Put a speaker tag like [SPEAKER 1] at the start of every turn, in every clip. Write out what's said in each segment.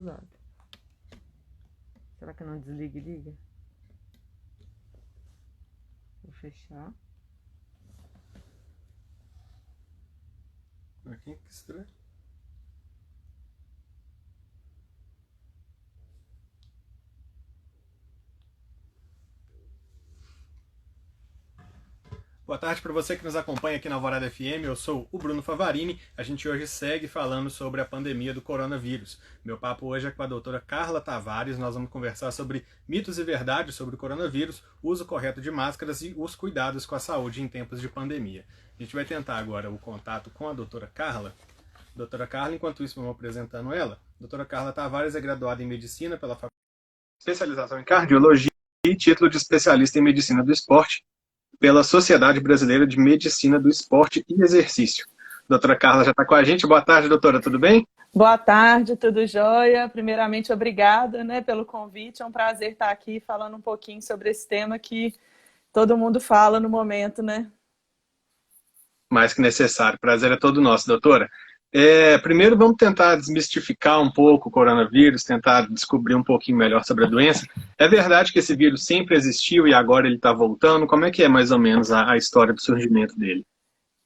[SPEAKER 1] Usado. Será que não desliga e liga? Vou fechar.
[SPEAKER 2] Aqui, que estranho. Boa tarde para você que nos acompanha aqui na Alvorada FM. Eu sou o Bruno Favarini. A gente hoje segue falando sobre a pandemia do coronavírus. Meu papo hoje é com a doutora Carla Tavares. Nós vamos conversar sobre mitos e verdades sobre o coronavírus, uso correto de máscaras e os cuidados com a saúde em tempos de pandemia. A gente vai tentar agora o contato com a doutora Carla. Doutora Carla, enquanto isso, vamos apresentando ela. Doutora Carla Tavares é graduada em Medicina pela Faculdade de Especialização em Cardiologia e título de especialista em Medicina do Esporte pela Sociedade Brasileira de Medicina do Esporte e Exercício. Doutora Carla já está com a gente. Boa tarde, doutora, tudo bem?
[SPEAKER 1] Boa tarde, tudo jóia? Primeiramente, obrigada, pelo convite. É um prazer estar aqui falando um pouquinho sobre esse tema que todo mundo fala no momento, né?
[SPEAKER 2] Mais que necessário. Prazer é todo nosso, doutora. Primeiro, vamos tentar desmistificar um pouco o coronavírus, tentar descobrir um pouquinho melhor sobre a doença. É verdade que esse vírus sempre existiu e agora ele está voltando? Como é que é mais ou menos a história do surgimento dele?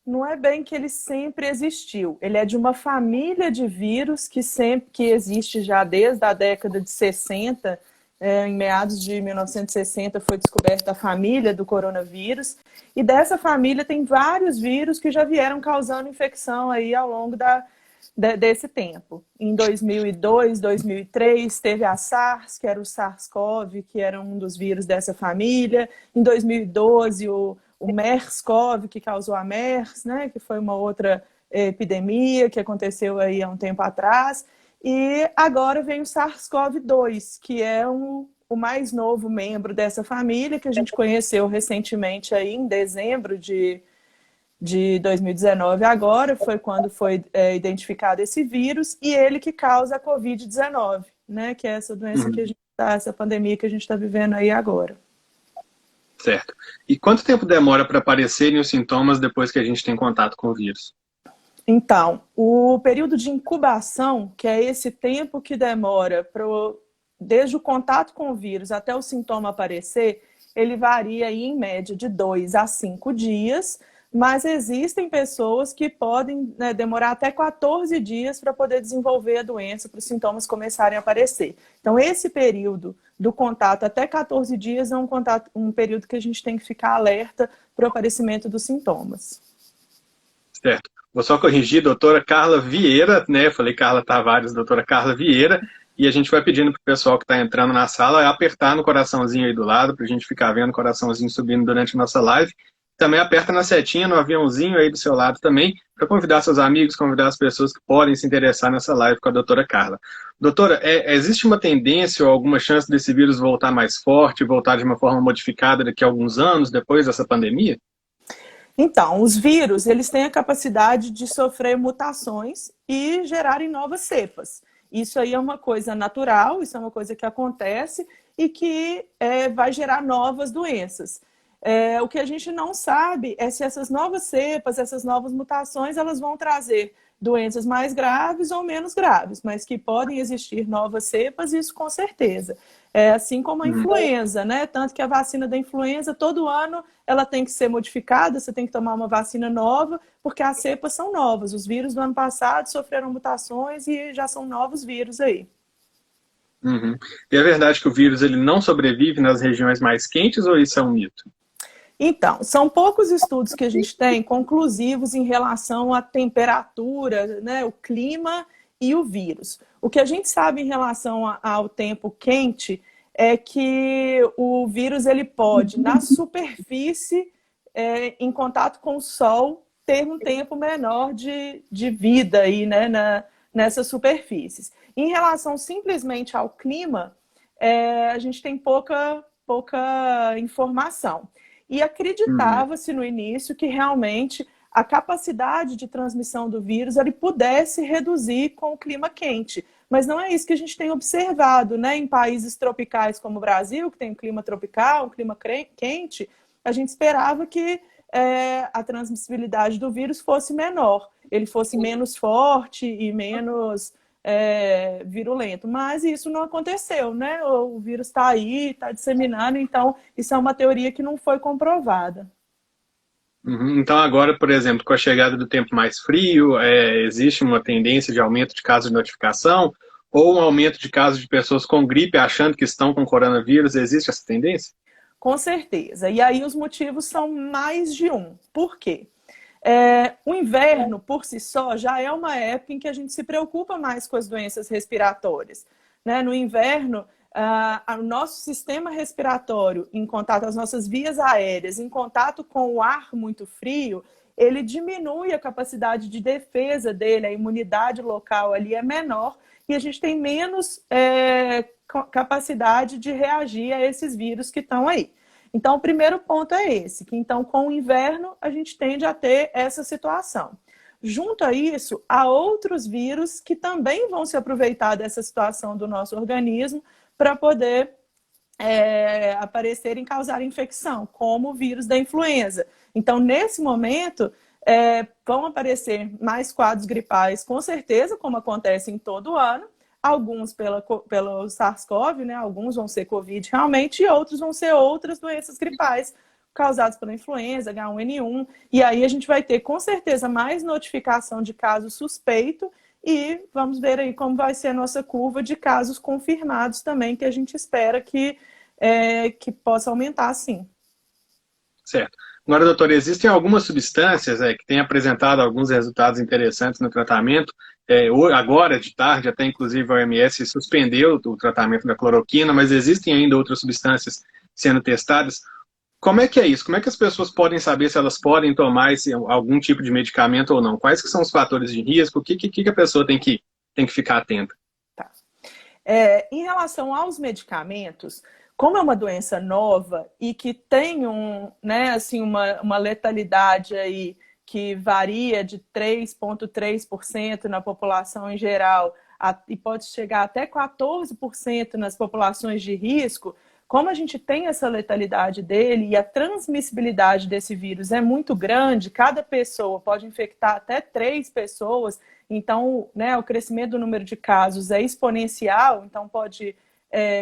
[SPEAKER 1] Não é bem que ele sempre existiu. Ele é de uma família de vírus que existe já desde a década de 60. Em meados de 1960 foi descoberta a família do coronavírus. E dessa família tem vários vírus que já vieram causando infecção aí ao longo desse tempo. Em 2002, 2003, teve a SARS, que era o SARS-CoV, que era um dos vírus dessa família. Em 2012, o MERS-CoV, que causou a MERS, né, que foi uma outra epidemia que aconteceu aí há um tempo atrás. E agora vem o SARS-CoV-2, que é o mais novo membro dessa família, que a gente conheceu recentemente aí em dezembro de 2019 agora, foi quando foi identificado esse vírus, e ele que causa a Covid-19, né, que é essa doença que a gente tá, essa pandemia que a gente está vivendo aí agora.
[SPEAKER 2] Certo. E quanto tempo demora para aparecerem os sintomas depois que a gente tem contato com o vírus?
[SPEAKER 1] Então, o período de incubação, que é esse tempo que demora desde o contato com o vírus até o sintoma aparecer, ele varia aí, em média de 2 a 5 dias, mas existem pessoas que podem, né, demorar até 14 dias para poder desenvolver a doença, para os sintomas começarem a aparecer. Então, esse período do contato até 14 dias é um período que a gente tem que ficar alerta para o aparecimento dos sintomas.
[SPEAKER 2] Certo. Vou só corrigir, doutora Carla Vieira, né? Eu falei Carla Tavares, doutora Carla Vieira, e a gente vai pedindo para o pessoal que está entrando na sala apertar no coraçãozinho aí do lado, para a gente ficar vendo o coraçãozinho subindo durante a nossa live. Também aperta na setinha, no aviãozinho aí do seu lado também, para convidar seus amigos, convidar as pessoas que podem se interessar nessa live com a doutora Carla. Doutora, existe uma tendência ou alguma chance desse vírus voltar mais forte, voltar de uma forma modificada daqui a alguns anos, depois dessa pandemia?
[SPEAKER 1] Então, os vírus, eles têm a capacidade de sofrer mutações e gerarem novas cepas. Isso aí é uma coisa natural, isso é uma coisa que acontece e que vai gerar novas doenças. O que a gente não sabe é se essas novas cepas, essas novas mutações, elas vão trazer doenças mais graves ou menos graves, mas que podem existir novas cepas, isso com certeza. Assim como a influenza, né? Tanto que a vacina da influenza, todo ano, ela tem que ser modificada, você tem que tomar uma vacina nova, porque as cepas são novas. Os vírus do ano passado sofreram mutações e já são novos vírus aí.
[SPEAKER 2] Uhum. E é verdade que o vírus ele não sobrevive nas regiões mais quentes ou isso é um mito?
[SPEAKER 1] Então, são poucos estudos que a gente tem conclusivos em relação à temperatura, né, o clima e o vírus. O que a gente sabe em relação ao tempo quente é que o vírus ele pode, na superfície, em contato com o sol, ter um tempo menor de vida aí, né, nessas superfícies. Em relação simplesmente ao clima, a gente tem pouca informação. E
[SPEAKER 2] Uhum.
[SPEAKER 1] acreditava-se no início que realmente a capacidade de transmissão do vírus ele pudesse reduzir com o clima quente. Mas não é isso que a gente tem observado, né? Em países tropicais como o Brasil, que tem um clima tropical, um clima quente, a gente esperava que a transmissibilidade do vírus fosse menor, ele fosse menos forte e menos virulento. Mas isso não aconteceu, né? O vírus está aí, está disseminando, então isso é uma teoria que não foi comprovada.
[SPEAKER 2] Uhum. Então agora, por exemplo, com a chegada do tempo mais frio, existe uma tendência de aumento de casos de notificação ou um aumento de casos de pessoas com gripe achando que estão com coronavírus? Existe essa tendência?
[SPEAKER 1] Com certeza. E aí os motivos são mais de um. Por quê? O inverno, por si só, já é uma época em que a gente se preocupa mais com as doenças respiratórias. Né? No inverno, o nosso sistema respiratório, em contato, as nossas vias aéreas, em contato com o ar muito frio, ele diminui a capacidade de defesa dele, a imunidade local ali é menor e a gente tem menos capacidade de reagir a esses vírus que estão aí. Então, o primeiro ponto é esse, que então com o inverno a gente tende a ter essa situação. Junto a isso, há outros vírus que também vão se aproveitar dessa situação do nosso organismo para poder aparecerem e causar infecção, como o vírus da influenza. Então, nesse momento, vão aparecer mais quadros gripais, com certeza, como acontece em todo ano, alguns pelo SARS-CoV, né? Alguns vão ser Covid realmente, e outros vão ser outras doenças gripais causadas pela influenza, H1N1. E aí a gente vai ter, com certeza, mais notificação de casos suspeitos e vamos ver aí como vai ser a nossa curva de casos confirmados também, que a gente espera que possa aumentar, sim.
[SPEAKER 2] Certo. Agora, doutor, existem algumas substâncias que têm apresentado alguns resultados interessantes no tratamento. Agora, de tarde, até inclusive a OMS suspendeu o tratamento da cloroquina, mas existem ainda outras substâncias sendo testadas. Como é que é isso? Como é que as pessoas podem saber se elas podem tomar algum tipo de medicamento ou não? Quais que são os fatores de risco? O que a pessoa tem que ficar atenta?
[SPEAKER 1] Tá. Em relação aos medicamentos, como é uma doença nova e que tem uma letalidade aí que varia de 3,3% na população em geral e pode chegar até 14% nas populações de risco, como a gente tem essa letalidade dele e a transmissibilidade desse vírus é muito grande, cada pessoa pode infectar até 3 pessoas, então o crescimento do número de casos é exponencial, então pode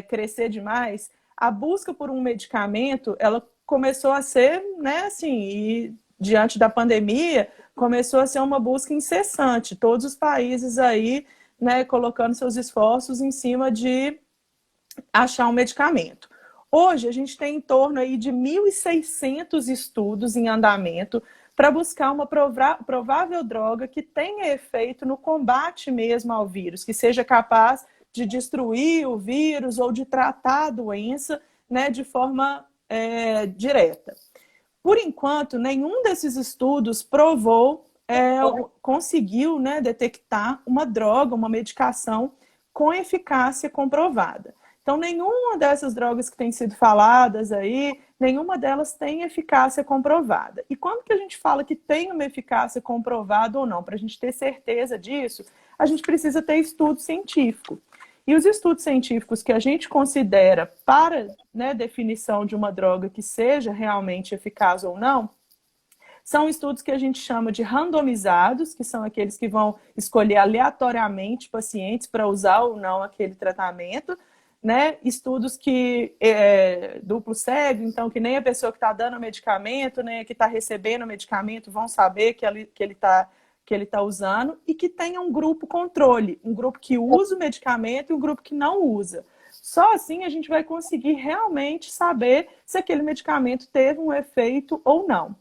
[SPEAKER 1] crescer demais. A busca por um medicamento, ela começou a ser, e diante da pandemia, começou a ser uma busca incessante. Todos os países aí, colocando seus esforços em cima de achar um medicamento. Hoje, a gente tem em torno aí de 1.600 estudos em andamento para buscar uma provável droga que tenha efeito no combate mesmo ao vírus, que seja capaz de destruir o vírus ou de tratar a doença de forma direta. Por enquanto, nenhum desses estudos conseguiu detectar uma droga, uma medicação com eficácia comprovada. Então, nenhuma dessas drogas que têm sido faladas aí, nenhuma delas tem eficácia comprovada. E quando que a gente fala que tem uma eficácia comprovada ou não? Para a gente ter certeza disso, a gente precisa ter estudo científico. E os estudos científicos que a gente considera para definição de uma droga que seja realmente eficaz ou não, são estudos que a gente chama de randomizados, que são aqueles que vão escolher aleatoriamente pacientes para usar ou não aquele tratamento, estudos que duplo cego, então que nem a pessoa que está dando o medicamento, nem a que está recebendo o medicamento vão saber que ele está usando, e que tenha um grupo controle, um grupo que usa o medicamento e um grupo que não usa. Só assim a gente vai conseguir realmente saber se aquele medicamento teve um efeito ou não.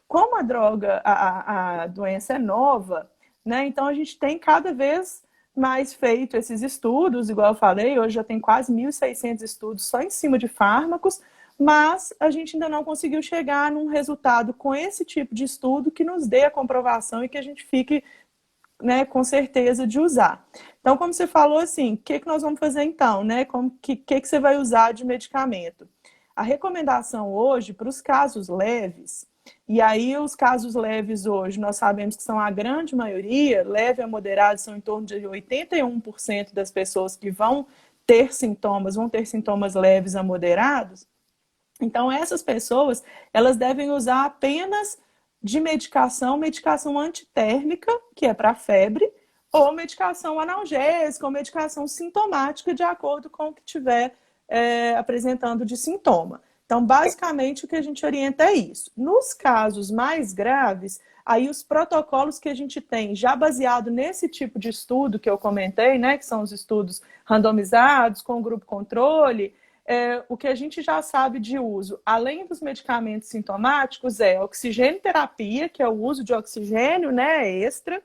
[SPEAKER 1] Como a doença é nova, então a gente tem cada vez mais feito esses estudos, igual eu falei, hoje já tem quase 1.600 estudos só em cima de fármacos, mas a gente ainda não conseguiu chegar num resultado com esse tipo de estudo que nos dê a comprovação e que a gente fique com certeza de usar. Então, como você falou assim, o que nós vamos fazer então? O que você vai usar de medicamento? A recomendação hoje para os casos leves, e aí os casos leves hoje nós sabemos que são a grande maioria, leve a moderado são em torno de 81% das pessoas que vão ter sintomas leves a moderados. Então essas pessoas, elas devem usar apenas de medicação antitérmica, que é para febre, ou medicação analgésica, ou medicação sintomática, de acordo com o que tiver apresentando de sintoma. Então, basicamente, o que a gente orienta é isso. Nos casos mais graves, aí os protocolos que a gente tem, já baseado nesse tipo de estudo que eu comentei, né, que são os estudos randomizados, com grupo controle, o que a gente já sabe de uso, além dos medicamentos sintomáticos, é oxigênio terapia, que é o uso de oxigênio, né, extra,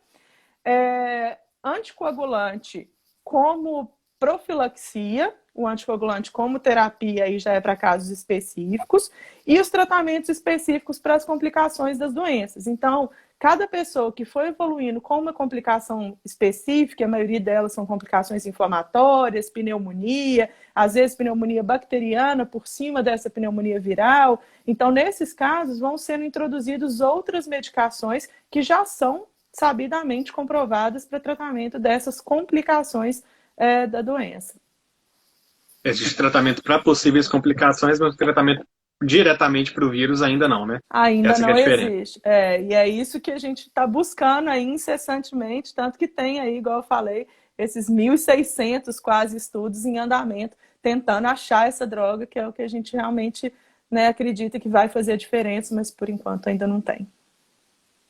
[SPEAKER 1] anticoagulante como profilaxia, o anticoagulante como terapia aí já é para casos específicos, e os tratamentos específicos para as complicações das doenças. Então, cada pessoa que foi evoluindo com uma complicação específica, a maioria delas são complicações inflamatórias, pneumonia, às vezes pneumonia bacteriana por cima dessa pneumonia viral. Então, nesses casos, vão sendo introduzidas outras medicações que já são sabidamente comprovadas para tratamento dessas complicações da doença.
[SPEAKER 2] Existe tratamento para possíveis complicações, mas o tratamento diretamente para o vírus ainda não, né?
[SPEAKER 1] Ainda
[SPEAKER 2] Essa que é
[SPEAKER 1] não
[SPEAKER 2] a diferença.
[SPEAKER 1] existe. E é isso que a gente está buscando aí incessantemente, tanto que tem aí, igual eu falei, esses 1.600 quase estudos em andamento, tentando achar essa droga, que é o que a gente realmente, né, acredita que vai fazer a diferença, mas por enquanto ainda não tem.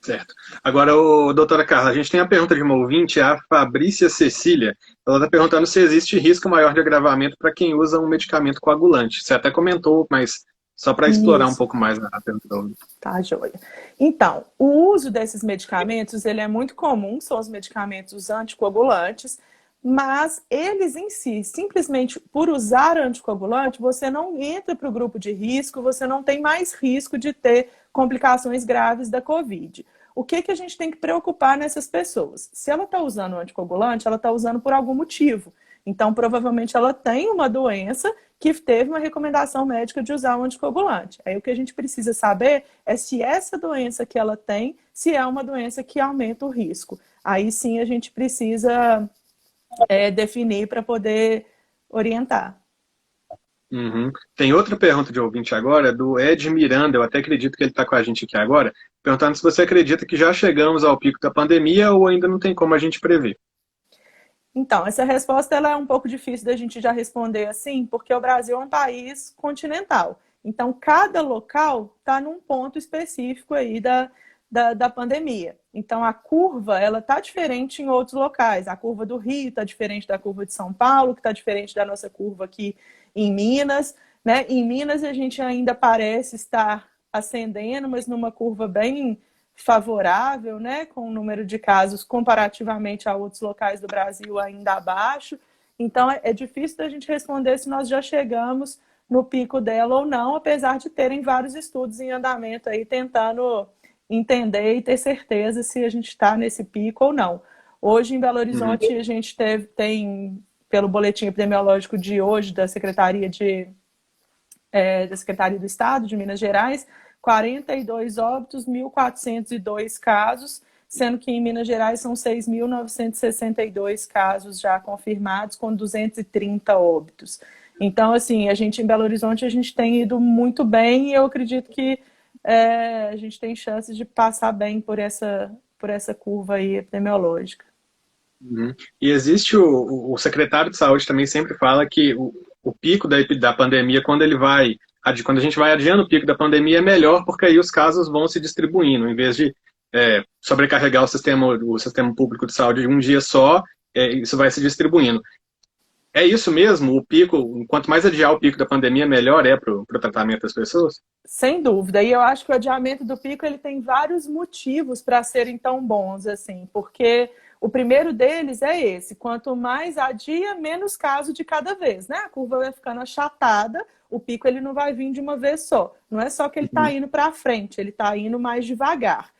[SPEAKER 2] Certo. Agora, doutora Carla, a gente tem a pergunta de uma ouvinte, a Fabrícia Cecília. Ela está perguntando se existe risco maior de agravamento para quem usa um medicamento coagulante. Você até comentou, mas só para explorar um
[SPEAKER 1] Isso.
[SPEAKER 2] pouco mais a pergunta da ouvinte.
[SPEAKER 1] Tá, joia. Então, o uso desses medicamentos, ele é muito comum, são os medicamentos anticoagulantes, mas eles em si, simplesmente por usar anticoagulante, você não entra para o grupo de risco, você não tem mais risco de ter complicações graves da Covid. O que a gente tem que preocupar nessas pessoas? Se ela está usando o anticoagulante, ela está usando por algum motivo. Então, provavelmente ela tem uma doença que teve uma recomendação médica de usar um anticoagulante. Aí o que a gente precisa saber é se essa doença que ela tem, se é uma doença que aumenta o risco. Aí sim a gente precisa definir para poder orientar.
[SPEAKER 2] Uhum. Tem outra pergunta de ouvinte agora, do Ed Miranda, eu até acredito que ele está com a gente aqui agora, perguntando se você acredita que já chegamos ao pico da pandemia ou ainda não tem como a gente prever.
[SPEAKER 1] Então, essa resposta ela é um pouco difícil da gente já responder assim, porque o Brasil é um país continental. Então, cada local está num ponto específico aí da pandemia. Então, a curva ela está diferente em outros locais. A curva do Rio está diferente da curva de São Paulo, que está diferente da nossa curva aqui em Minas. Né? Em Minas, a gente ainda parece estar ascendendo, mas numa curva bem favorável, né, com o número de casos comparativamente a outros locais do Brasil ainda abaixo. Então, é difícil da gente responder se nós já chegamos no pico dela ou não, apesar de terem vários estudos em andamento aí tentando entender e ter certeza se a gente está nesse pico ou não. Hoje, em Belo Horizonte, a gente tem, pelo boletim epidemiológico de hoje, da Secretaria do Estado de Minas Gerais, 42 óbitos, 1.402 casos, sendo que em Minas Gerais são 6.962 casos já confirmados, com 230 óbitos. Então, assim, a gente em Belo Horizonte, a gente tem ido muito bem e eu acredito que a gente tem chances de passar bem por essa curva aí epidemiológica.
[SPEAKER 2] Uhum. E existe o secretário de saúde também sempre fala que o pico da pandemia, quando a gente vai adiando o pico da pandemia, é melhor porque aí os casos vão se distribuindo, em vez de sobrecarregar o sistema público de saúde de um dia só, isso vai se distribuindo. É isso mesmo? O pico, quanto mais adiar o pico da pandemia, melhor é para o tratamento das pessoas?
[SPEAKER 1] Sem dúvida. E eu acho que o adiamento do pico ele tem vários motivos para serem tão bons, assim, porque o primeiro deles é esse: quanto mais adia, menos caso de cada vez, né? A curva vai ficando achatada, o pico ele não vai vir de uma vez só. Não é só que ele está indo para frente, ele está indo mais devagar.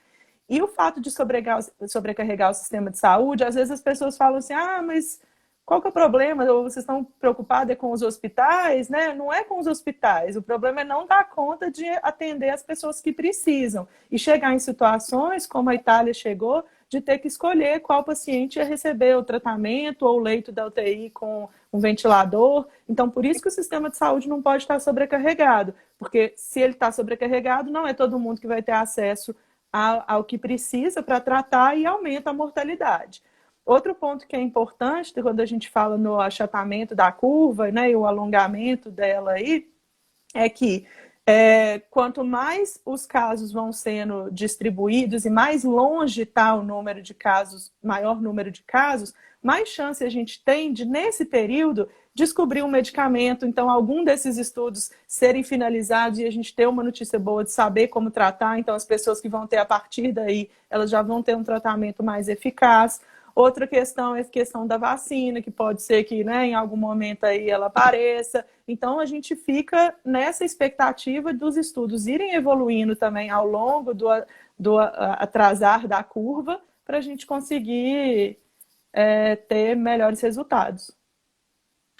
[SPEAKER 1] E o fato de sobrecarregar o sistema de saúde, às vezes as pessoas falam assim, mas qual que é o problema? Ou vocês estão preocupados com os hospitais, né? Não é com os hospitais. O problema é não dar conta de atender as pessoas que precisam. E chegar em situações, como a Itália chegou, de ter que escolher qual paciente ia receber o tratamento ou o leito da UTI com um ventilador. Então, por isso que o sistema de saúde não pode estar sobrecarregado. Porque se ele está sobrecarregado, não é todo mundo que vai ter acesso ao que precisa para tratar e aumenta a mortalidade. Outro ponto que é importante quando a gente fala no achatamento da curva, né, e o alongamento dela aí, é que quanto mais os casos vão sendo distribuídos e mais longe está o número de casos, maior número de casos, mais chance a gente tem de, nesse período, descobrir um medicamento. Então, algum desses estudos serem finalizados e a gente ter uma notícia boa de saber como tratar. Então, as pessoas que vão ter a partir daí, elas já vão ter um tratamento mais eficaz. Outra questão é a questão da vacina, que pode ser que, né, em algum momento aí ela apareça. Então, a gente fica nessa expectativa dos estudos irem evoluindo também ao longo do atrasar da curva para a gente conseguir ter melhores resultados.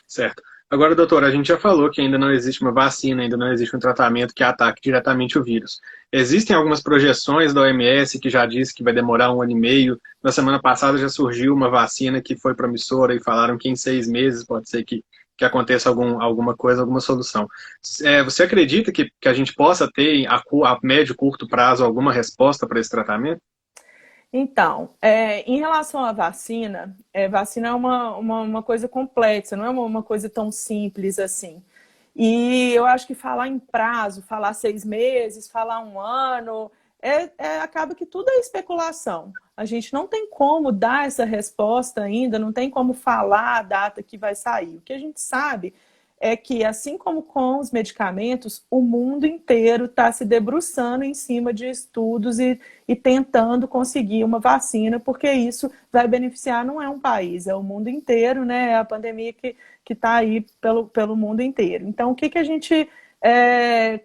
[SPEAKER 2] Certo. Agora, doutora, a gente já falou que ainda não existe uma vacina, ainda não existe um tratamento que ataque diretamente o vírus. Existem algumas projeções da OMS que já disse que vai demorar 1 ano e meio. Na semana passada já surgiu uma vacina que foi promissora e falaram que em 6 meses pode ser que aconteça alguma coisa, alguma solução. Você acredita que a gente possa ter, a médio e curto prazo, alguma resposta para esse tratamento?
[SPEAKER 1] Então, em relação à vacina, vacina é uma coisa complexa, não é uma coisa tão simples assim. E eu acho que falar em prazo, falar 6 meses, falar 1 ano, acaba que tudo é especulação. A gente não tem como dar essa resposta ainda, não tem como falar a data que vai sair. O que a gente sabe é que, assim como com os medicamentos, o mundo inteiro está se debruçando em cima de estudos e tentando conseguir uma vacina, porque isso vai beneficiar não é um país, é o mundo inteiro, né? É a pandemia que está aí pelo mundo inteiro. Então, o que a gente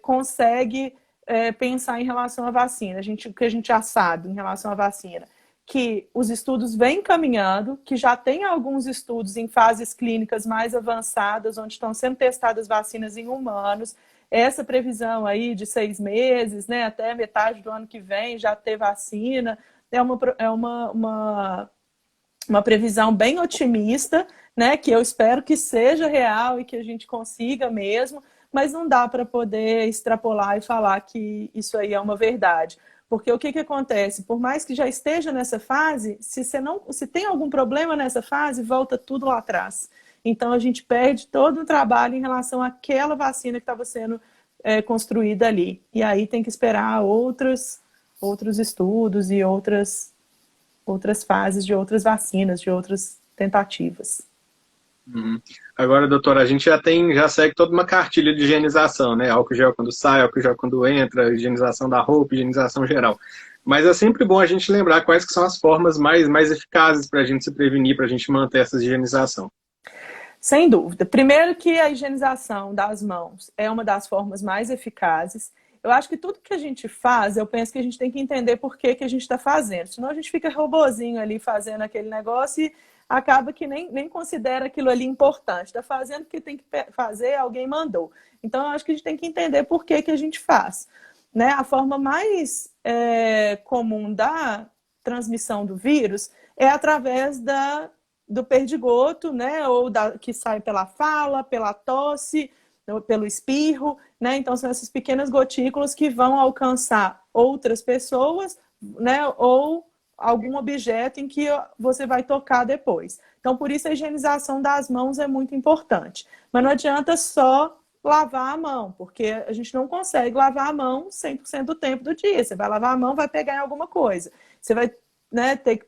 [SPEAKER 1] consegue pensar em relação à vacina? O que a gente já sabe em relação à vacina? Que os estudos vêm caminhando, que já tem alguns estudos em fases clínicas mais avançadas, onde estão sendo testadas vacinas em humanos. Essa previsão aí de 6 meses, né, até metade do ano que vem já ter vacina, é uma previsão bem otimista, né, que eu espero que seja real e que a gente consiga mesmo, mas não dá para poder extrapolar e falar que isso aí é uma verdade. Porque o que acontece? Por mais que já esteja nessa fase, se tem algum problema nessa fase, volta tudo lá atrás. Então, a gente perde todo o trabalho em relação àquela vacina que estava sendo construída ali. E aí tem que esperar outros estudos e outras fases de outras vacinas, de outras tentativas.
[SPEAKER 2] Uhum. Agora, doutora, a gente já segue toda uma cartilha de higienização, né? Álcool gel quando sai, álcool gel quando entra, higienização da roupa, higienização geral. Mas é sempre bom a gente lembrar quais que são as formas mais eficazes para a gente se prevenir, para a gente manter essa higienização.
[SPEAKER 1] Sem dúvida. Primeiro que a higienização das mãos é uma das formas mais eficazes. Eu acho que tudo que a gente faz, eu penso que a gente tem que entender por que a gente está fazendo. Senão a gente fica robozinho ali fazendo aquele negócio e acaba que nem considera aquilo ali importante. Está fazendo o que tem que fazer, alguém mandou. Então, eu acho que a gente tem que entender por que a gente faz. Né? A forma mais comum da transmissão do vírus é através do perdigoto, né? Ou que sai pela fala, pela tosse, pelo espirro. Né? Então, são essas pequenas gotículas que vão alcançar outras pessoas, né? Ou algum objeto em que você vai tocar depois. Então, por isso a higienização das mãos é muito importante. Mas não adianta só lavar a mão, porque a gente não consegue lavar a mão 100% do tempo do dia. Você vai lavar a mão, vai pegar em alguma coisa. Você vai ter que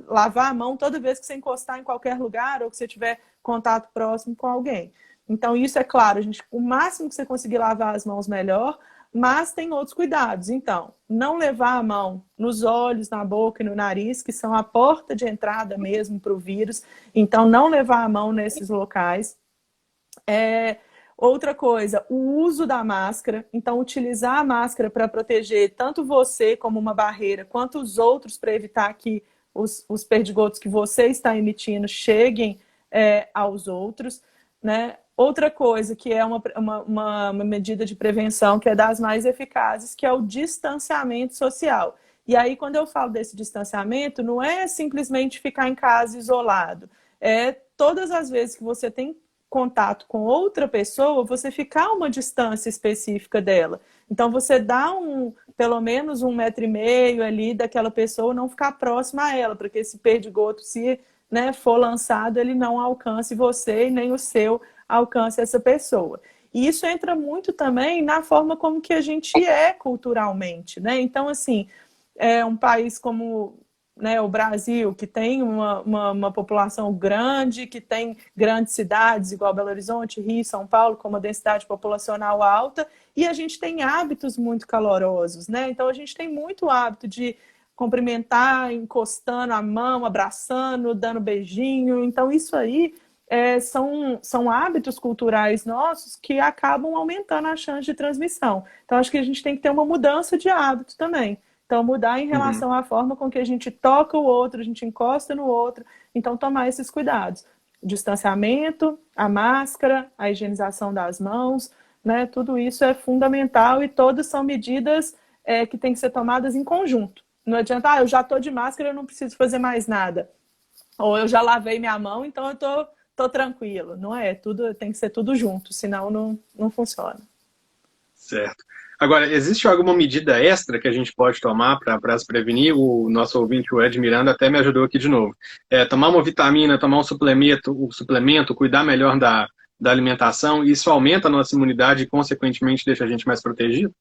[SPEAKER 1] lavar a mão toda vez que você encostar em qualquer lugar ou que você tiver contato próximo com alguém. Então, isso é claro, o máximo que você conseguir lavar as mãos, melhor. Mas tem outros cuidados. Então, não levar a mão nos olhos, na boca e no nariz, que são a porta de entrada mesmo para o vírus. Então, não levar a mão nesses locais. Outra coisa, o uso da máscara. Então, utilizar a máscara para proteger tanto você como uma barreira, quanto os outros, para evitar que os perdigotos que você está emitindo cheguem aos outros, né? Outra coisa que é uma medida de prevenção que é das mais eficazes, que é o distanciamento social. E aí, quando eu falo desse distanciamento, não é simplesmente ficar em casa isolado. É todas as vezes que você tem contato com outra pessoa, você ficar a uma distância específica dela. Então, você dá pelo menos 1,5 metro ali daquela pessoa, não ficar próxima a ela, para que esse perdigoto, se né, for lançado, ele não alcance você e nem o seu alcance essa pessoa. E isso entra muito também na forma como que a gente é culturalmente, né? Então, assim, é um país como, né, o Brasil, que tem uma população grande, que tem grandes cidades, igual Belo Horizonte, Rio, São Paulo, com uma densidade populacional alta, e a gente tem hábitos muito calorosos, né? Então, a gente tem muito hábito de cumprimentar, encostando a mão, abraçando, dando beijinho. Então, isso aí são hábitos culturais nossos que acabam aumentando a chance de transmissão. Então, acho que a gente tem que ter uma mudança de hábito também. Então, mudar em
[SPEAKER 2] Uhum.
[SPEAKER 1] relação à forma com que a gente toca o outro, a gente encosta no outro. Então, tomar esses cuidados. O distanciamento, a máscara, a higienização das mãos, né? Tudo isso é fundamental e todas são medidas que têm que ser tomadas em conjunto. Não adianta, eu já estou de máscara, eu não preciso fazer mais nada. Ou eu já lavei minha mão, então eu tô tranquilo. Não é, tudo tem que ser tudo junto, senão não funciona.
[SPEAKER 2] Certo. Agora, existe alguma medida extra que a gente pode tomar para se prevenir? O nosso ouvinte, o Ed Miranda, até me ajudou aqui de novo. Tomar uma vitamina, tomar um suplemento, cuidar melhor da alimentação, isso aumenta a nossa imunidade e, consequentemente, deixa a gente mais protegido?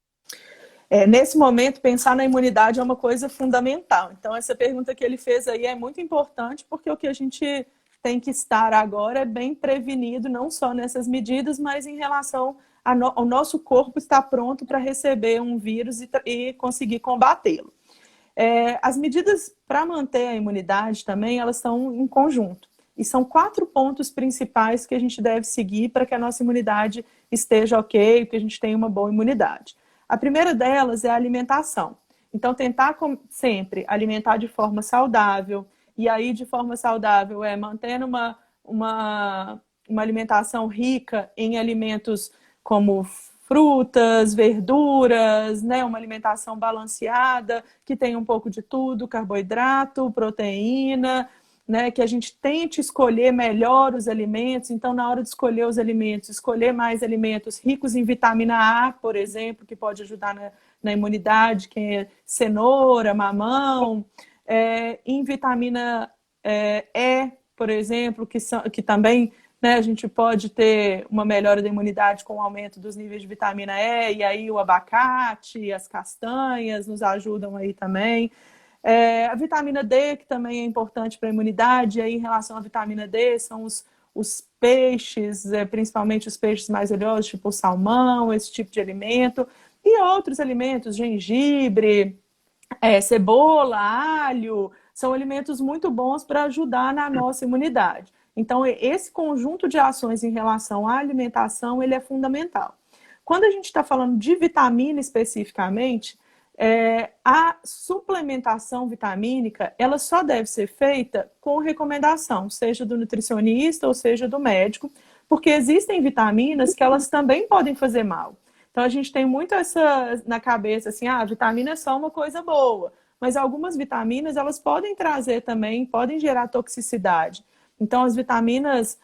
[SPEAKER 1] Nesse momento, pensar na imunidade é uma coisa fundamental. Então, essa pergunta que ele fez aí é muito importante, porque o que a gente tem que estar agora é bem prevenido, não só nessas medidas, mas em relação ao nosso corpo estar pronto para receber um vírus e conseguir combatê-lo. As medidas para manter a imunidade também, elas estão em conjunto. E são 4 pontos principais que a gente deve seguir para que a nossa imunidade esteja ok, que a gente tenha uma boa imunidade. A primeira delas é a alimentação. Então, tentar sempre alimentar de forma saudável. E aí, de forma saudável, mantendo uma alimentação rica em alimentos como frutas, verduras, né? Uma alimentação balanceada, que tem um pouco de tudo, carboidrato, proteína, né? Que a gente tente escolher melhor os alimentos. Então, na hora de escolher os alimentos, escolher mais alimentos ricos em vitamina A, por exemplo, que pode ajudar na imunidade, que é cenoura, mamão, em vitamina por exemplo, que também, né, a gente pode ter uma melhora da imunidade com o aumento dos níveis de vitamina E, e aí o abacate, as castanhas nos ajudam aí também. A vitamina D, que também é importante para a imunidade, e aí em relação à vitamina D, são os peixes, principalmente os peixes mais oleosos, tipo o salmão, esse tipo de alimento, e outros alimentos, gengibre, cebola, alho, são alimentos muito bons para ajudar na nossa imunidade. Então, esse conjunto de ações em relação à alimentação, ele é fundamental. Quando a gente está falando de vitamina especificamente, a suplementação vitamínica, ela só deve ser feita com recomendação, seja do nutricionista ou seja do médico, porque existem vitaminas que elas também podem fazer mal. Então, a gente tem muito essa na cabeça, assim, a vitamina é só uma coisa boa, mas algumas vitaminas, elas podem trazer também, podem gerar toxicidade. Então, as vitaminas,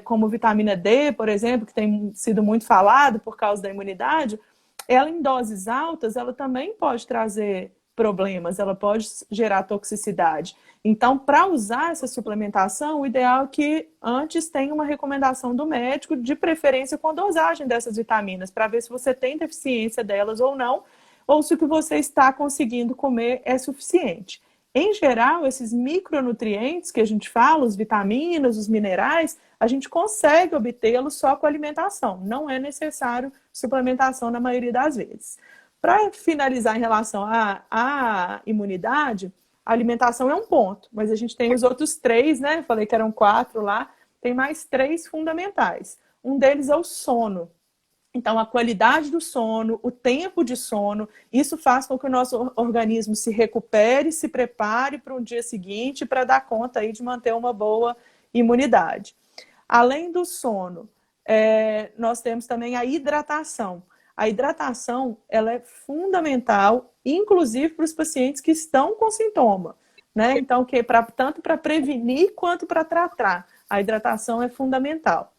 [SPEAKER 1] como vitamina D, por exemplo, que tem sido muito falado por causa da imunidade, ela em doses altas, ela também pode trazer problemas, ela pode gerar toxicidade. Então, para usar essa suplementação, o ideal é que antes tenha uma recomendação do médico, de preferência com a dosagem dessas vitaminas, para ver se você tem deficiência delas ou não, ou se o que você está conseguindo comer é suficiente. Em geral, esses micronutrientes que a gente fala, os vitaminas, os minerais, a gente consegue obtê-los só com alimentação. Não é necessário suplementação na maioria das vezes. Para finalizar em relação à imunidade, a alimentação é um ponto, mas a gente tem os outros 3, né? Eu falei que eram 4 lá, tem mais 3 fundamentais. Um deles é o sono. Então, a qualidade do sono, o tempo de sono, isso faz com que o nosso organismo se recupere, se prepare para um dia seguinte para dar conta aí de manter uma boa imunidade. Além do sono, nós temos também a hidratação. A hidratação, ela é fundamental, inclusive para os pacientes que estão com sintoma, né? Então, tanto para prevenir quanto para tratar, a hidratação é fundamental.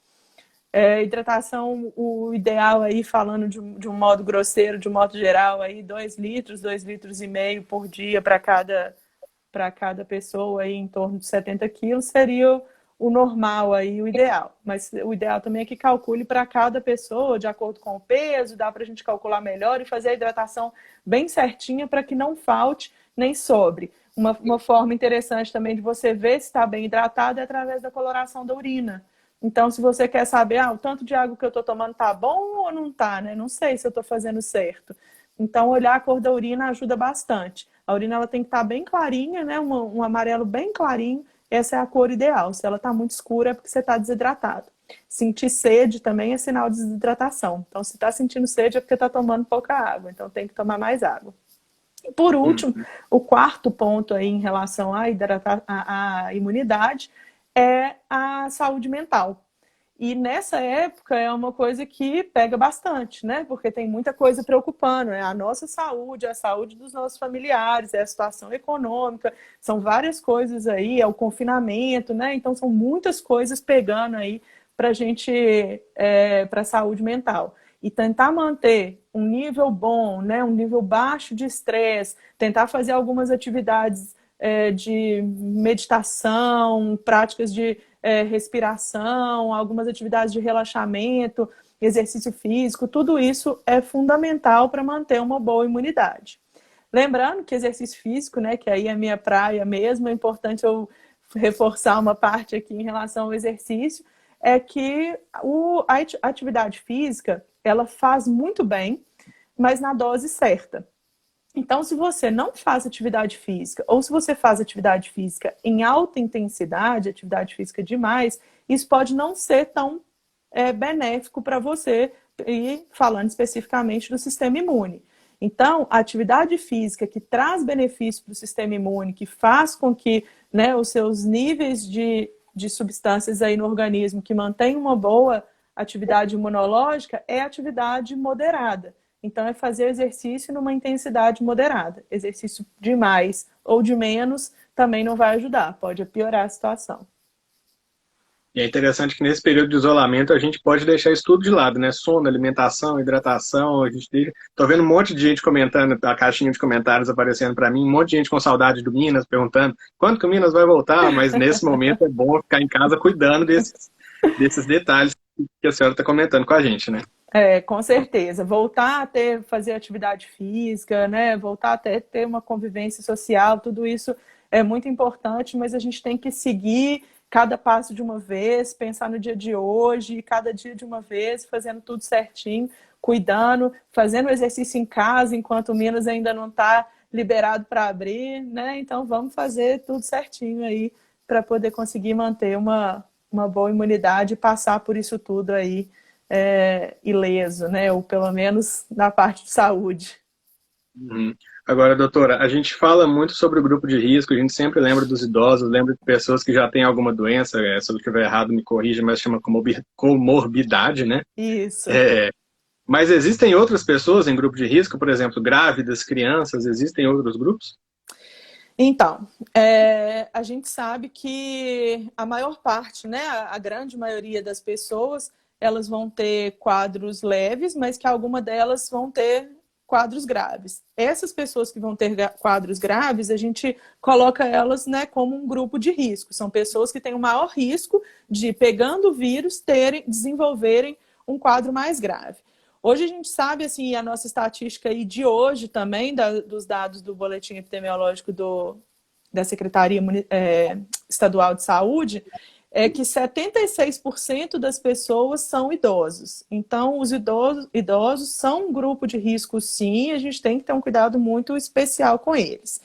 [SPEAKER 1] Hidratação, o ideal aí, falando de um modo grosseiro, de um modo geral, aí 2 litros, 2,5 litros por dia para cada para cada pessoa, aí, em torno de 70 quilos, seria o normal, aí, o ideal. Mas o ideal também é que calcule para cada pessoa, de acordo com o peso, dá para a gente calcular melhor e fazer a hidratação bem certinha para que não falte nem sobre. Uma forma interessante também de você ver se está bem hidratado é através da coloração da urina. Então, se você quer saber, o tanto de água que eu estou tomando tá bom ou não tá, né? Não sei se eu estou fazendo certo. Então, olhar a cor da urina ajuda bastante. A urina ela tem que estar bem clarinha, né? Um amarelo bem clarinho. Essa é a cor ideal. Se ela está muito escura, é porque você está desidratado. Sentir sede também é sinal de desidratação. Então, se está sentindo sede, é porque está tomando pouca água. Então, tem que tomar mais água. E, por último, o quarto ponto aí em relação à imunidade é a saúde mental. E nessa época é uma coisa que pega bastante, né? Porque tem muita coisa preocupando, é a nossa saúde, a saúde dos nossos familiares, é a situação econômica, são várias coisas aí, é o confinamento, né? Então são muitas coisas pegando aí para a gente, para a saúde mental. E tentar manter um nível bom, né? Um nível baixo de estresse, tentar fazer algumas atividades de meditação, práticas de respiração, algumas atividades de relaxamento, exercício físico, tudo isso é fundamental para manter uma boa imunidade. Lembrando que exercício físico, né, que aí é a minha praia mesmo, é importante eu reforçar uma parte aqui em relação ao exercício, é que a atividade física, ela faz muito bem, mas na dose certa. Então, se você não faz atividade física, ou se você faz atividade física em alta intensidade, atividade física demais, isso pode não ser tão benéfico para você, e falando especificamente do sistema imune. Então, a atividade física que traz benefício para o sistema imune, que faz com que, né, os seus níveis de substâncias aí no organismo que mantém uma boa atividade imunológica, é atividade moderada. Então, é fazer exercício numa intensidade moderada. Exercício de mais ou de menos também não vai ajudar, pode piorar a situação.
[SPEAKER 2] E é interessante que nesse período de isolamento a gente pode deixar isso tudo de lado, né? Sono, alimentação, hidratação, a gente deixa... Tô vendo um monte de gente comentando, a caixinha de comentários aparecendo para mim, um monte de gente com saudade do Minas, perguntando quando que o Minas vai voltar, mas nesse momento é bom ficar em casa cuidando desses detalhes que a senhora está comentando com a gente, né?
[SPEAKER 1] Com certeza. Voltar a fazer atividade física, né? Voltar a ter uma convivência social, tudo isso é muito importante, mas a gente tem que seguir cada passo de uma vez, pensar no dia de hoje, cada dia de uma vez, fazendo tudo certinho, cuidando, fazendo exercício em casa, enquanto o Minas ainda não está liberado para abrir, né? Então vamos fazer tudo certinho aí para poder conseguir manter uma boa imunidade e passar por isso tudo aí ileso, né? Ou pelo menos na parte de saúde.
[SPEAKER 2] Uhum. Agora, doutora, a gente fala muito sobre o grupo de risco, a gente sempre lembra dos idosos, lembra de pessoas que já têm alguma doença, se eu estiver errado me corrija, mas chama comorbidade, né?
[SPEAKER 1] Isso.
[SPEAKER 2] Mas existem outras pessoas em grupo de risco, por exemplo, grávidas, crianças, existem outros grupos?
[SPEAKER 1] Então, a gente sabe que a maior parte, né, a grande maioria das pessoas, elas vão ter quadros leves, mas que alguma delas vão ter quadros graves. Essas pessoas que vão ter quadros graves, a gente coloca elas, né, como um grupo de risco. São pessoas que têm o maior risco de, pegando o vírus, desenvolverem um quadro mais grave. Hoje a gente sabe, assim, a nossa estatística aí de hoje também, dos dados do boletim epidemiológico da Secretaria Estadual de Saúde, é que 76% das pessoas são idosos. Então, os idosos são um grupo de risco, sim, e a gente tem que ter um cuidado muito especial com eles.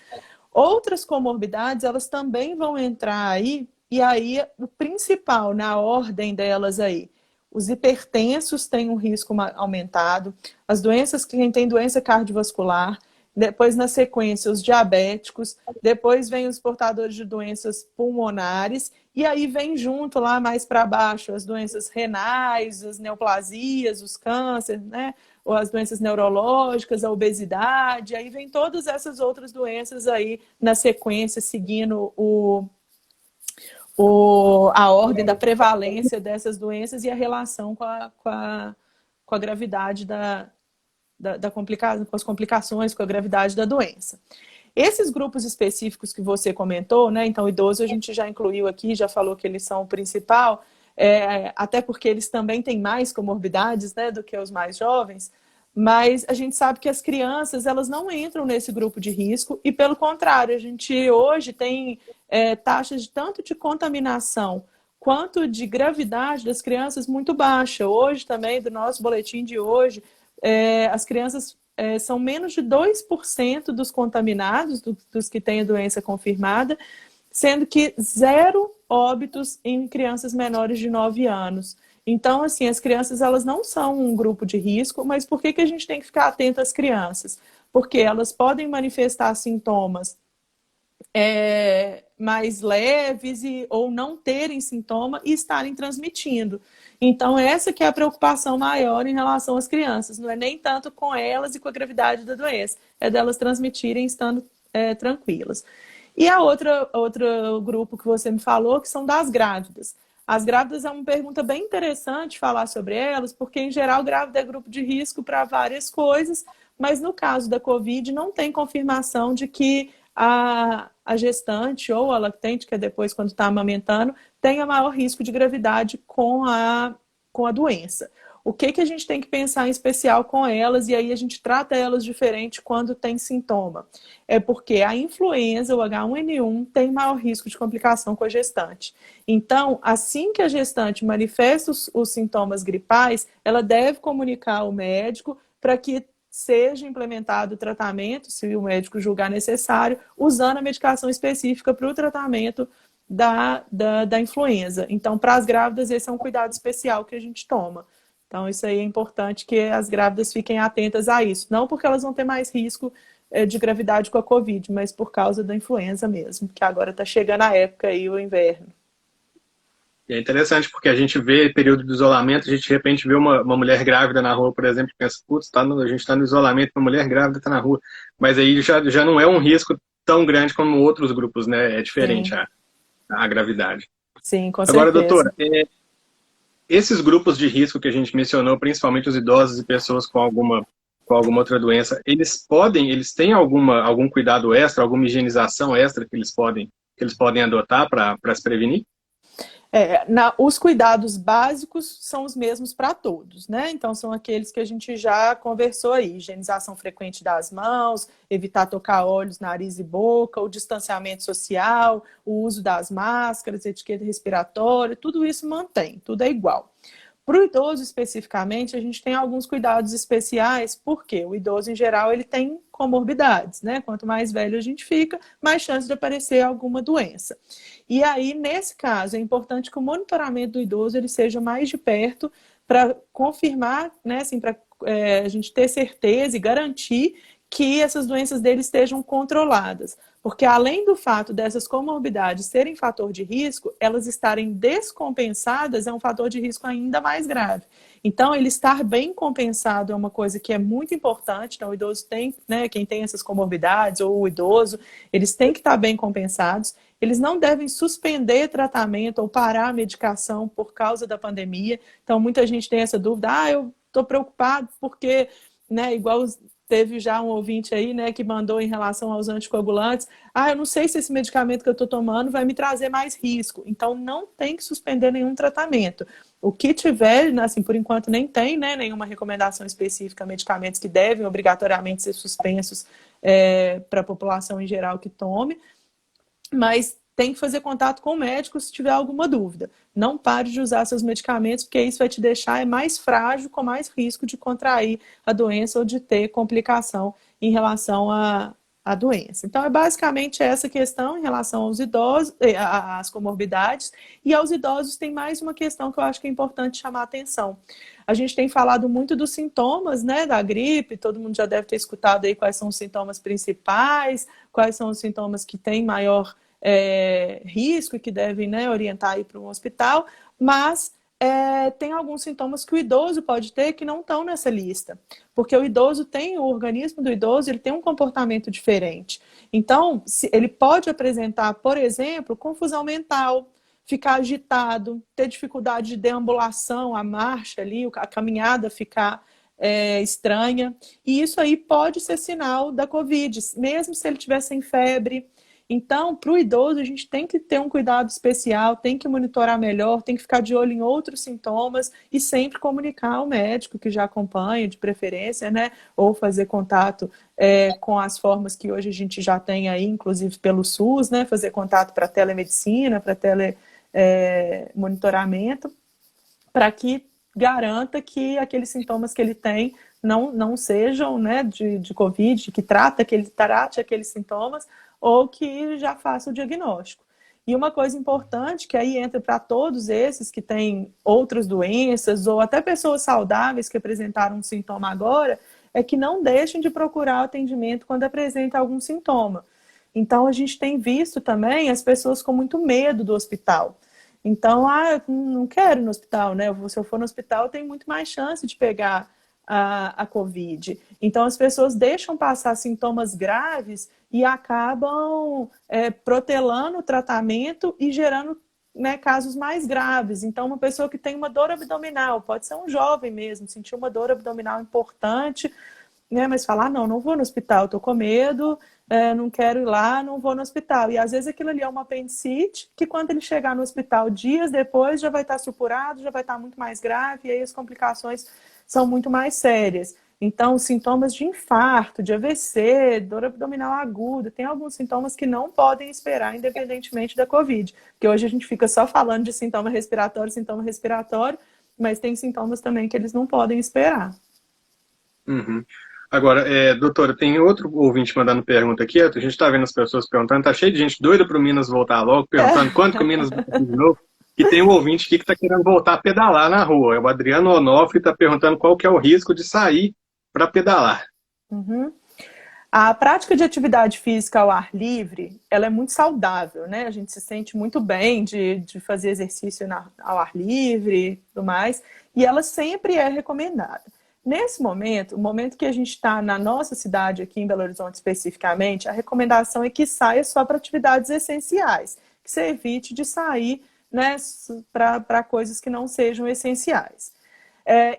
[SPEAKER 1] Outras comorbidades, elas também vão entrar aí, e aí o principal, na ordem delas aí, os hipertensos têm um risco aumentado, as doenças, quem tem doença cardiovascular, depois, na sequência, os diabéticos, depois vem os portadores de doenças pulmonares, e aí vem junto lá mais para baixo as doenças renais, as neoplasias, os cânceres, né? Ou as doenças neurológicas, a obesidade, aí vem todas essas outras doenças aí na sequência, seguindo a ordem da prevalência dessas doenças e a relação com a gravidade com as complicações, com a gravidade da doença. Esses grupos específicos que você comentou, né? Então, o idoso a gente já incluiu aqui, já falou que eles são o principal, até porque eles também têm mais comorbidades, né, do que os mais jovens, mas a gente sabe que as crianças, elas não entram nesse grupo de risco e, pelo contrário, a gente hoje tem taxas de tanto de contaminação quanto de gravidade das crianças muito baixa. Hoje também, do nosso boletim de hoje, as crianças são menos de 2% dos contaminados, dos que têm a doença confirmada, sendo que 0 óbitos em crianças menores de 9 anos. Então, assim, as crianças, elas não são um grupo de risco, mas por que a gente tem que ficar atento às crianças? Porque elas podem manifestar sintomas mais leves ou não terem sintoma e estarem transmitindo. Então, essa que é a preocupação maior em relação às crianças. Não é nem tanto com elas e com a gravidade da doença, é delas transmitirem estando tranquilas. E a outro grupo que você me falou, que são das grávidas. As grávidas é uma pergunta bem interessante falar sobre elas, porque, em geral, grávida é grupo de risco para várias coisas, mas no caso da Covid não tem confirmação de que a gestante ou a lactente, que é depois quando está amamentando, tenha maior risco de gravidade com a doença. O que a gente tem que pensar em especial com elas, e aí a gente trata elas diferente quando tem sintoma? É porque a influenza, o H1N1, tem maior risco de complicação com a gestante. Então, assim que a gestante manifesta os sintomas gripais, ela deve comunicar ao médico para que seja implementado o tratamento, se o médico julgar necessário, usando a medicação específica para o tratamento da influenza. Então, para as grávidas, esse é um cuidado especial que a gente toma. Então, isso aí é importante que as grávidas fiquem atentas a isso. Não porque elas vão ter mais risco de gravidade com a Covid, mas por causa da influenza mesmo, que agora está chegando a época aí, o inverno.
[SPEAKER 2] E é interessante porque a gente vê período de isolamento, a gente de repente vê uma mulher grávida na rua, por exemplo, e pensa, putz, a gente está no isolamento, uma mulher grávida está na rua. Mas aí já não é um risco tão grande como outros grupos, né? É diferente a gravidade.
[SPEAKER 1] Sim, com
[SPEAKER 2] Agora,
[SPEAKER 1] certeza.
[SPEAKER 2] doutora, esses grupos de risco que a gente mencionou, principalmente os idosos e pessoas com alguma outra doença, eles têm algum cuidado extra, alguma higienização extra que eles podem adotar para se prevenir?
[SPEAKER 1] Os cuidados básicos são os mesmos para todos, né? Então, são aqueles que a gente já conversou aí: higienização frequente das mãos, evitar tocar olhos, nariz e boca, o distanciamento social, o uso das máscaras, etiqueta respiratória, tudo isso mantém, tudo é igual. Para o idoso, especificamente, a gente tem alguns cuidados especiais, porque o idoso, em geral, ele tem comorbidades, né? Quanto mais velho a gente fica, mais chance de aparecer alguma doença. E aí, nesse caso, é importante que o monitoramento do idoso ele seja mais de perto para confirmar, né, assim, para a gente ter certeza e garantir que essas doenças dele estejam controladas. Porque além do fato dessas comorbidades serem fator de risco, elas estarem descompensadas é um fator de risco ainda mais grave. Então, ele estar bem compensado é uma coisa que é muito importante. Então, o idoso tem, né, quem tem essas comorbidades, ou o idoso, eles têm que estar bem compensados. Eles não devem suspender tratamento ou parar a medicação por causa da pandemia. Então, muita gente tem essa dúvida: eu estou preocupado porque, né, igual teve já um ouvinte aí, né, que mandou em relação aos anticoagulantes: eu não sei se esse medicamento que eu estou tomando vai me trazer mais risco. Então, não tem que suspender nenhum tratamento. O que tiver, assim, por enquanto nem tem, né, nenhuma recomendação específica a medicamentos que devem obrigatoriamente ser suspensos para a população em geral que tome, mas tem que fazer contato com o médico se tiver alguma dúvida. Não pare de usar seus medicamentos, porque isso vai te deixar mais frágil, com mais risco de contrair a doença ou de ter complicação em relação à doença. Então, é basicamente essa questão em relação aos idosos, às comorbidades. E aos idosos tem mais uma questão que eu acho que é importante chamar a atenção. A gente tem falado muito dos sintomas, né, da gripe, todo mundo já deve ter escutado aí quais são os sintomas principais, quais são os sintomas que têm maior risco e que devem, né, orientar para um hospital, mas tem alguns sintomas que o idoso pode ter que não estão nessa lista, porque o organismo do idoso ele tem um comportamento diferente. Então, ele pode apresentar, por exemplo, confusão mental, ficar agitado, ter dificuldade de deambulação, a marcha ali, a caminhada ficar estranha. E isso aí pode ser sinal da Covid, mesmo se ele tiver sem febre. Então, para o idoso, a gente tem que ter um cuidado especial, tem que monitorar melhor, tem que ficar de olho em outros sintomas e sempre comunicar ao médico que já acompanha, de preferência, né? Ou fazer contato com as formas que hoje a gente já tem aí, inclusive pelo SUS, né? Fazer contato para telemedicina, para monitoramento, para que garanta que aqueles sintomas que ele tem não sejam, né, de Covid, que trate aqueles sintomas, ou que já faça o diagnóstico. E uma coisa importante, que aí entra para todos esses que têm outras doenças, ou até pessoas saudáveis que apresentaram um sintoma agora, é que não deixem de procurar o atendimento quando apresenta algum sintoma. Então, a gente tem visto também as pessoas com muito medo do hospital. Então, eu não quero ir no hospital, né? Se eu for no hospital, eu tenho muito mais chance de pegar a Covid. Então, as pessoas deixam passar sintomas graves e acabam protelando o tratamento e gerando, né, casos mais graves. Então, uma pessoa que tem uma dor abdominal, pode ser um jovem mesmo, sentir uma dor abdominal importante, né, mas falar, não vou no hospital, estou com medo, não quero ir lá, não vou no hospital. E às vezes aquilo ali é uma apendicite, que quando ele chegar no hospital dias depois já vai estar supurado, já vai estar muito mais grave, e aí as complicações são muito mais sérias. Então, sintomas de infarto, de AVC, dor abdominal aguda, tem alguns sintomas que não podem esperar, independentemente da Covid. Porque hoje a gente fica só falando de sintoma respiratório, mas tem sintomas também que eles não podem esperar.
[SPEAKER 2] Uhum. Agora, doutora, tem outro ouvinte mandando pergunta aqui. A gente está vendo as pessoas perguntando, tá cheio de gente doida para o Minas voltar logo, perguntando quando que o Minas volta de novo. E tem um ouvinte aqui que está querendo voltar a pedalar na rua. É o Adriano Onofre, está perguntando qual que é o risco de sair para pedalar.
[SPEAKER 1] Uhum. A prática de atividade física ao ar livre, ela é muito saudável, né? A gente se sente muito bem de fazer exercício ao ar livre e tudo mais, e ela sempre é recomendada. Nesse momento, o momento que a gente está na nossa cidade, aqui em Belo Horizonte especificamente, a recomendação é que saia só para atividades essenciais, que você evite de sair, né, para coisas que não sejam essenciais.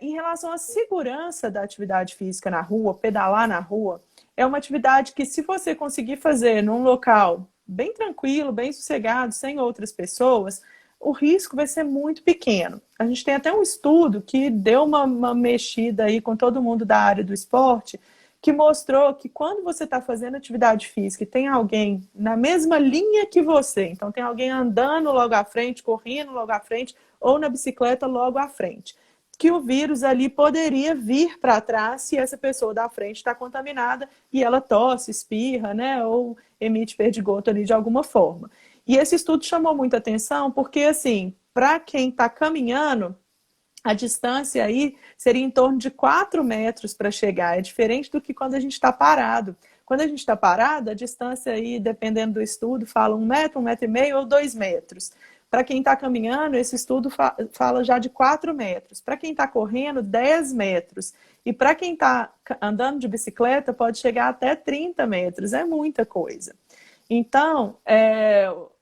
[SPEAKER 1] Em relação à segurança da atividade física na rua, pedalar na rua, é uma atividade que, se você conseguir fazer num local bem tranquilo, bem sossegado, sem outras pessoas, o risco vai ser muito pequeno. A gente tem até um estudo que deu uma mexida aí com todo mundo da área do esporte, que mostrou que quando você está fazendo atividade física e tem alguém na mesma linha que você, então tem alguém andando logo à frente, correndo logo à frente, ou na bicicleta logo à frente, que o vírus ali poderia vir para trás se essa pessoa da frente está contaminada e ela tosse, espirra, né, ou emite perdigoto ali de alguma forma. E esse estudo chamou muita atenção porque, assim, para quem está caminhando, a distância aí seria em torno de 4 metros para chegar. É diferente do que quando a gente está parado. Quando a gente está parado, a distância aí, dependendo do estudo, fala 1 metro e meio ou 2 metros. Para quem está caminhando, esse estudo fala já de 4 metros. Para quem está correndo, 10 metros. E para quem está andando de bicicleta, pode chegar até 30 metros. É muita coisa. Então,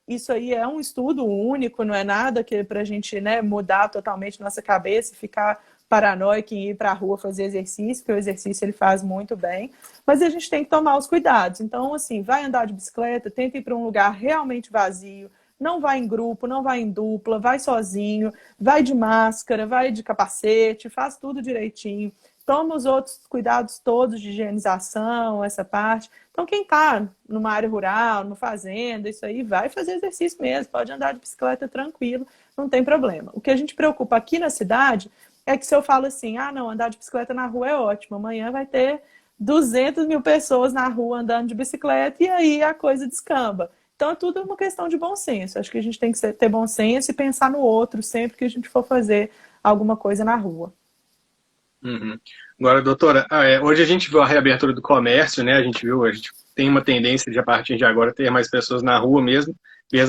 [SPEAKER 1] isso aí é um estudo único, não é nada que para a gente, né, mudar totalmente nossa cabeça e ficar paranoico em ir para a rua fazer exercício, porque o exercício ele faz muito bem. Mas a gente tem que tomar os cuidados. Então, assim, vai andar de bicicleta, tenta ir para um lugar realmente vazio, não vai em grupo, não vai em dupla, vai sozinho, vai de máscara, vai de capacete, faz tudo direitinho. Toma os outros cuidados todos de higienização, essa parte. Então, quem está numa área rural, numa fazenda, isso aí, vai fazer exercício mesmo, pode andar de bicicleta tranquilo, não tem problema. O que a gente preocupa aqui na cidade é que se eu falo assim, não, andar de bicicleta na rua é ótimo, amanhã vai ter 200 mil pessoas na rua andando de bicicleta e aí a coisa descamba. Então, é tudo uma questão de bom senso. Acho que a gente tem que ter bom senso e pensar no outro sempre que a gente for fazer alguma coisa na rua.
[SPEAKER 2] Uhum. Agora, doutora, hoje a gente viu a reabertura do comércio, né? A gente tem uma tendência de, a partir de agora, ter mais pessoas na rua mesmo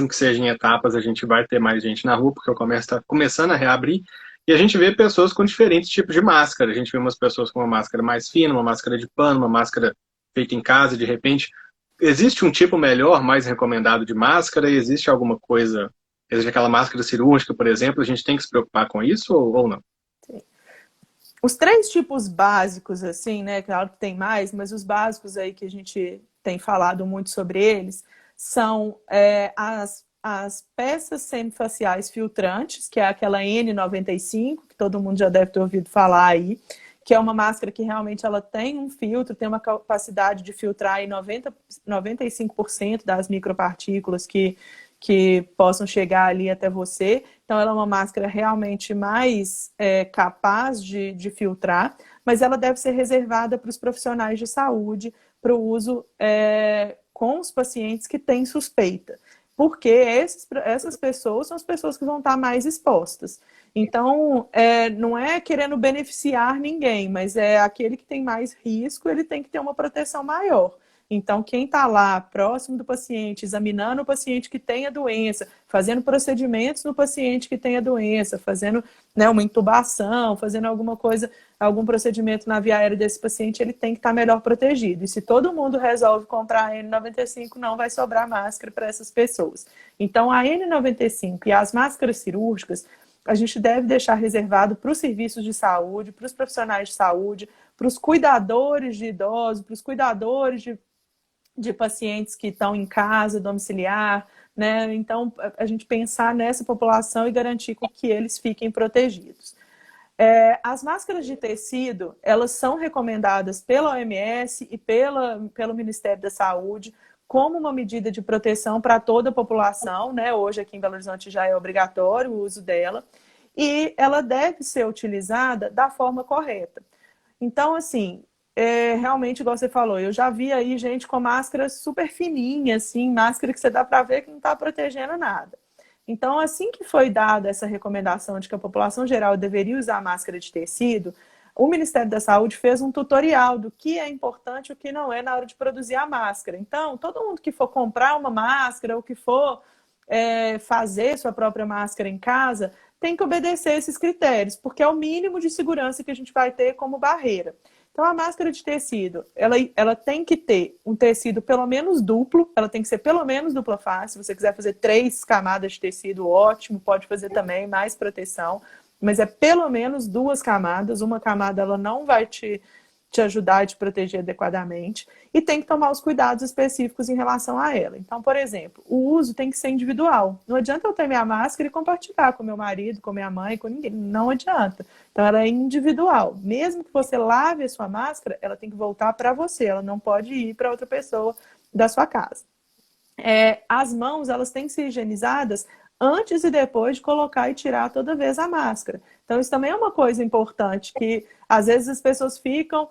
[SPEAKER 2] que seja em etapas, a gente vai ter mais gente na rua, porque o comércio está começando a reabrir, e a gente vê pessoas com diferentes tipos de máscara. A gente vê umas pessoas com uma máscara mais fina, uma máscara de pano, uma máscara feita em casa, de repente. Existe um tipo melhor, mais recomendado de máscara? E existe alguma coisa, existe aquela máscara cirúrgica, por exemplo, a gente tem que se preocupar com isso ou não?
[SPEAKER 1] Os três tipos básicos, assim, né? Claro que tem mais, mas os básicos aí que a gente tem falado muito sobre eles são as peças semifaciais filtrantes, que é aquela N95, que todo mundo já deve ter ouvido falar aí, que é uma máscara que realmente ela tem um filtro, tem uma capacidade de filtrar aí 95% das micropartículas que possam chegar ali até você. Então, ela é uma máscara realmente mais capaz de filtrar, mas ela deve ser reservada para os profissionais de saúde, para o uso com os pacientes que têm suspeita. Porque essas pessoas são as pessoas que vão estar mais expostas. Então, não é querendo beneficiar ninguém, mas é aquele que tem mais risco, ele tem que ter uma proteção maior. Então, quem está lá próximo do paciente, examinando o paciente que tem a doença, fazendo procedimentos no paciente que tem a doença, fazendo, né, uma intubação, fazendo alguma coisa, algum procedimento na via aérea desse paciente, ele tem que estar melhor protegido. E se todo mundo resolve comprar a N95, não vai sobrar máscara para essas pessoas. Então, a N95 e as máscaras cirúrgicas, a gente deve deixar reservado para os serviços de saúde, para os profissionais de saúde, para os cuidadores de idosos, para os cuidadores de pacientes que estão em casa, domiciliar, né? Então, a gente pensar nessa população e garantir que eles fiquem protegidos. As máscaras de tecido, elas são recomendadas pela OMS e pelo Ministério da Saúde como uma medida de proteção para toda a população, né? Hoje aqui em Belo Horizonte já é obrigatório o uso dela, e ela deve ser utilizada da forma correta. Então, assim, realmente, igual você falou, eu já vi aí gente com máscara super fininha, assim, máscara que você dá para ver que não está protegendo nada. Então, assim que foi dada essa recomendação de que a população geral deveria usar máscara de tecido, o Ministério da Saúde fez um tutorial do que é importante e o que não é na hora de produzir a máscara. Então, todo mundo que for comprar uma máscara ou que for fazer sua própria máscara em casa, tem que obedecer esses critérios, porque é o mínimo de segurança que a gente vai ter como barreira. Então, a máscara de tecido, ela tem que ter um tecido pelo menos duplo, ela tem que ser pelo menos dupla face. Se você quiser fazer 3 camadas de tecido, ótimo, pode fazer também, mais proteção. Mas é pelo menos 2 camadas. Uma camada ela não vai te ajudar a te proteger adequadamente. E tem que tomar os cuidados específicos em relação a ela. Então, por exemplo, o uso tem que ser individual. Não adianta eu ter minha máscara e compartilhar com meu marido, com minha mãe, com ninguém. Não adianta. Então, ela é individual. Mesmo que você lave a sua máscara, ela tem que voltar para você. Ela não pode ir para outra pessoa da sua casa. As mãos, elas têm que ser higienizadas antes e depois de colocar e tirar toda vez a máscara. Então, isso também é uma coisa importante, que às vezes as pessoas ficam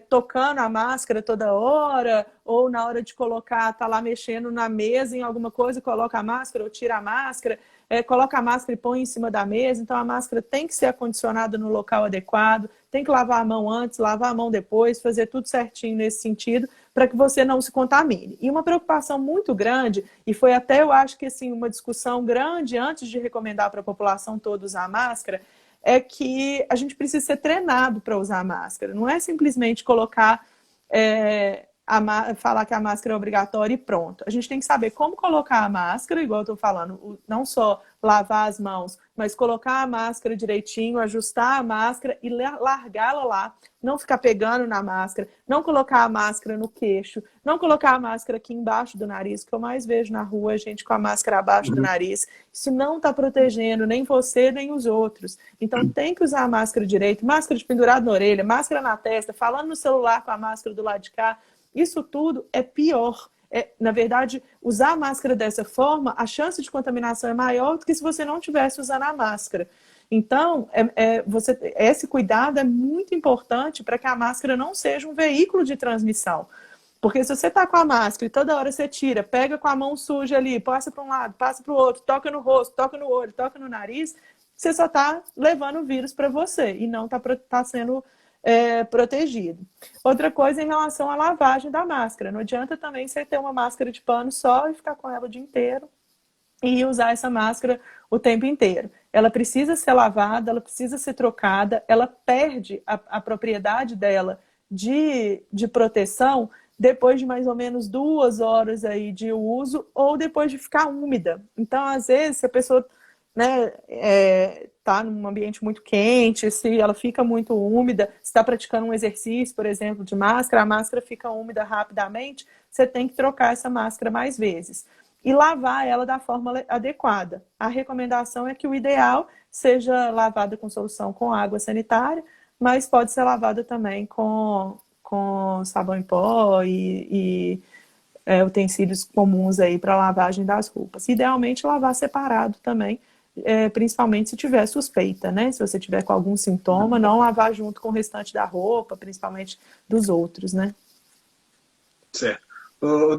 [SPEAKER 1] tocando a máscara toda hora, ou na hora de colocar, tá lá mexendo na mesa em alguma coisa, coloca a máscara ou tira a máscara, coloca a máscara e põe em cima da mesa. Então, a máscara tem que ser acondicionada no local adequado, tem que lavar a mão antes, lavar a mão depois, fazer tudo certinho nesse sentido, para que você não se contamine. E uma preocupação muito grande, e foi até, eu acho que assim, uma discussão grande antes de recomendar para a população toda usar máscara, é que a gente precisa ser treinado para usar máscara. Não é simplesmente colocar, falar que a máscara é obrigatória e pronto. A gente tem que saber como colocar a máscara, igual eu estou falando, não só lavar as mãos, mas colocar a máscara direitinho, ajustar a máscara e largá-la lá, não ficar pegando na máscara, não colocar a máscara no queixo, não colocar a máscara aqui embaixo do nariz, que eu mais vejo na rua, gente com a máscara abaixo do nariz. Isso não está protegendo nem você, nem os outros. Então tem que usar a máscara direito, máscara de pendurado na orelha, máscara na testa, falando no celular com a máscara do lado de cá. Isso tudo é pior. Na verdade, usar a máscara dessa forma, a chance de contaminação é maior do que se você não estivesse usando a máscara. Então, esse cuidado é muito importante para que a máscara não seja um veículo de transmissão. Porque se você está com a máscara e toda hora você tira, pega com a mão suja ali, passa para um lado, passa para o outro, toca no rosto, toca no olho, toca no nariz, você só está levando o vírus para você e não está sendo protegido. Outra coisa em relação à lavagem da máscara. Não adianta também você ter uma máscara de pano só e ficar com ela o dia inteiro e usar essa máscara o tempo inteiro. Ela precisa ser lavada, ela precisa ser trocada, ela perde a propriedade dela de proteção depois de mais ou menos 2 horas aí de uso ou depois de ficar úmida. Então, às vezes, se a pessoa né, tá num ambiente muito quente, se ela fica muito úmida, se está praticando um exercício, por exemplo, de máscara, a máscara fica úmida rapidamente, você tem que trocar essa máscara mais vezes. E lavar ela da forma adequada. A recomendação é que o ideal seja lavada com solução com água sanitária, mas pode ser lavada também com sabão em pó e utensílios comuns aí para lavagem das roupas. Idealmente lavar separado também, principalmente se tiver suspeita, né? Se você tiver com algum sintoma, não lavar junto com o restante da roupa, principalmente dos outros, né?
[SPEAKER 2] Certo.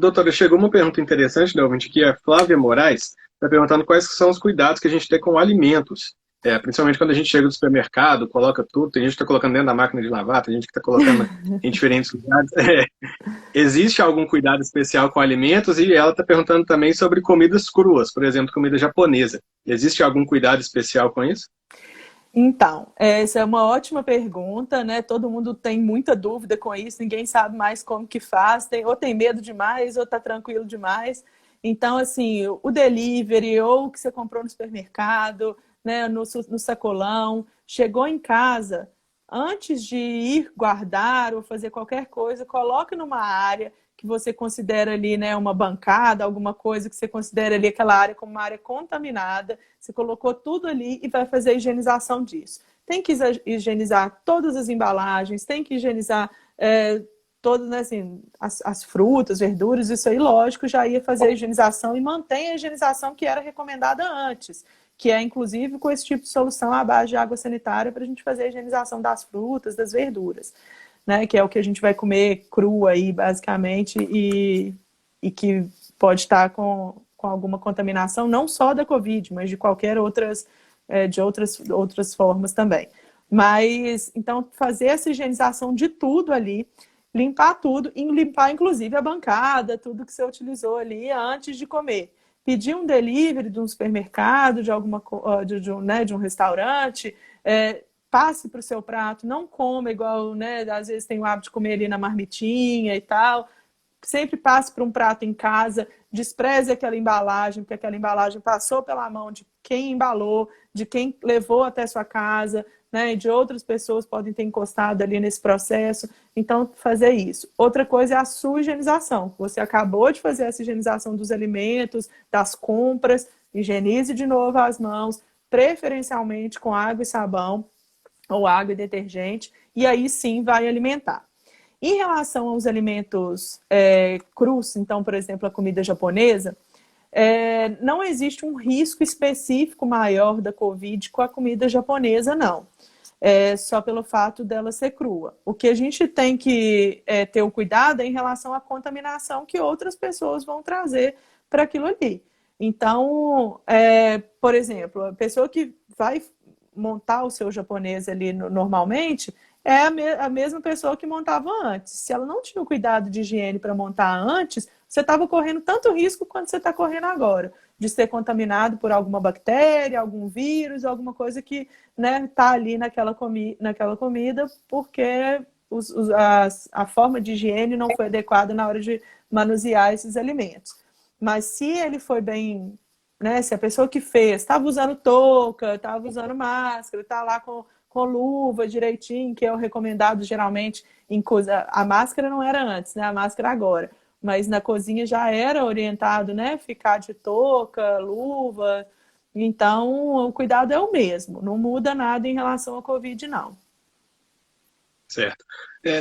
[SPEAKER 2] Doutora, chegou uma pergunta interessante da ouvinte aqui, a Flávia Moraes, está perguntando quais são os cuidados que a gente tem com alimentos. Principalmente quando a gente chega do supermercado, coloca tudo, tem gente que está colocando dentro da máquina de lavar, tem gente que está colocando em diferentes lugares. Existe algum cuidado especial com alimentos? E ela está perguntando também sobre comidas cruas, por exemplo, comida japonesa. Existe algum cuidado especial com isso?
[SPEAKER 1] Então, essa é uma ótima pergunta, né? Todo mundo tem muita dúvida com isso, ninguém sabe mais como que faz, ou tem medo demais, ou tá tranquilo demais. Então, assim, o delivery, ou o que você comprou no supermercado, né, no sacolão, chegou em casa, antes de ir guardar ou fazer qualquer coisa, coloque numa área que você considera ali, né, uma bancada, alguma coisa que você considera ali aquela área como uma área contaminada. Você colocou tudo ali e vai fazer a higienização disso. Tem que higienizar todas as embalagens, tem que higienizar todas, né, assim, as frutas, verduras, isso aí, lógico, já ia fazer a higienização e mantém a higienização que era recomendada antes, que é, inclusive, com esse tipo de solução à base de água sanitária para a gente fazer a higienização das frutas, das verduras, né, que é o que a gente vai comer cru aí, basicamente, e que pode estar com alguma contaminação, não só da Covid, mas de qualquer outras formas também. Mas, então, fazer essa higienização de tudo ali, limpar tudo, e limpar, inclusive, a bancada, tudo que você utilizou ali antes de comer. Pedir um delivery de um supermercado, de um restaurante, passe para o seu prato, não coma igual, né? Às vezes tem o hábito de comer ali na marmitinha e tal. Sempre passe para um prato em casa, despreze aquela embalagem, porque aquela embalagem passou pela mão de quem embalou, de quem levou até sua casa, né? E de outras pessoas podem ter encostado ali nesse processo. Então, fazer isso. Outra coisa é a sua higienização. Você acabou de fazer essa higienização dos alimentos, das compras, higienize de novo as mãos, preferencialmente com água e sabão, ou água e detergente, e aí sim vai alimentar. Em relação aos alimentos crus, então, por exemplo, a comida japonesa, não existe um risco específico maior da Covid com a comida japonesa, não. Só pelo fato dela ser crua. O que a gente tem que ter o cuidado é em relação à contaminação que outras pessoas vão trazer para aquilo ali. Então, por exemplo, a pessoa que vai montar o seu japonês ali normalmente é a mesma pessoa que montava antes. Se ela não tinha o cuidado de higiene para montar antes, você estava correndo tanto risco quanto você está correndo agora, de ser contaminado por alguma bactéria, algum vírus, alguma coisa que, né, está ali naquela comida, porque a forma de higiene não foi adequada na hora de manusear esses alimentos. Mas se ele foi bem, né, se a pessoa que fez estava usando touca, estava usando máscara, está lá com luva direitinho, que é o recomendado geralmente em coisa. A máscara não era antes, né? A máscara agora. Mas na cozinha já era orientado, né? Ficar de touca, luva. Então, o cuidado é o mesmo. Não muda nada em relação à Covid, não.
[SPEAKER 2] Certo.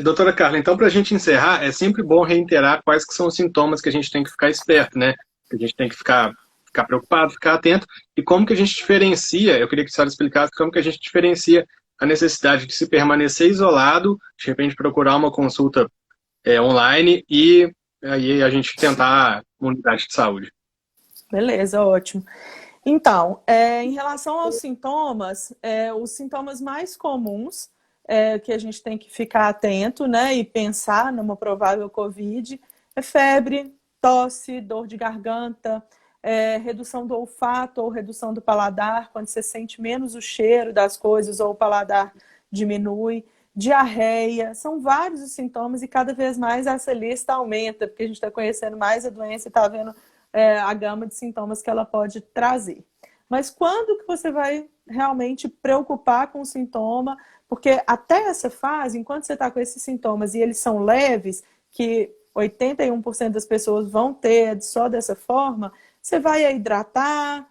[SPEAKER 2] Doutora Carla, então para a gente encerrar, é sempre bom reiterar quais que são os sintomas que a gente tem que ficar esperto, né? Que a gente tem que ficar preocupado, ficar atento. E como que a gente diferencia, eu queria que a senhora explicasse como que a gente diferencia a necessidade de se permanecer isolado, de repente procurar uma consulta online e aí a gente tentar uma unidade de saúde.
[SPEAKER 1] Beleza, ótimo. Então, em relação aos sintomas, os sintomas mais comuns que a gente tem que ficar atento, né, e pensar numa provável Covid é febre, tosse, dor de garganta, redução do olfato ou redução do paladar, quando você sente menos o cheiro das coisas ou o paladar diminui, diarreia, são vários os sintomas e cada vez mais essa lista aumenta, porque a gente está conhecendo mais a doença e está vendo a gama de sintomas que ela pode trazer. Mas quando que você vai realmente preocupar com o sintoma? Porque até essa fase, enquanto você está com esses sintomas e eles são leves, que 81% das pessoas vão ter só dessa forma, você vai hidratar,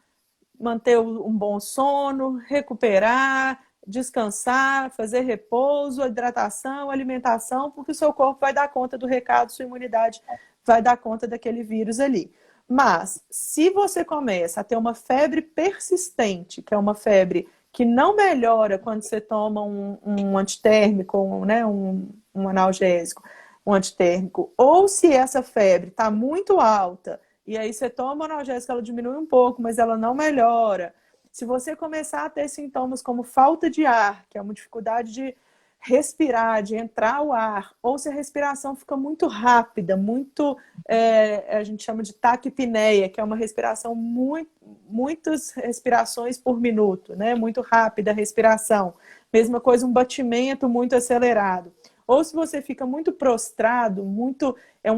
[SPEAKER 1] manter um bom sono, recuperar, descansar, fazer repouso, hidratação, alimentação, porque o seu corpo vai dar conta do recado, sua imunidade vai dar conta daquele vírus ali. Mas, se você começa a ter uma febre persistente, que é uma febre que não melhora quando você toma um antitérmico, né, um analgésico, um antitérmico, ou se essa febre está muito alta, e aí você toma o analgésico, ela diminui um pouco, mas ela não melhora. Se você começar a ter sintomas como falta de ar, que é uma dificuldade de respirar, de entrar o ar, ou se a respiração fica muito rápida, muito, a gente chama de taquipneia, que é uma respiração, muitas respirações por minuto, né? Muito rápida a respiração. Mesma coisa, um batimento muito acelerado. Ou se você fica muito prostrado,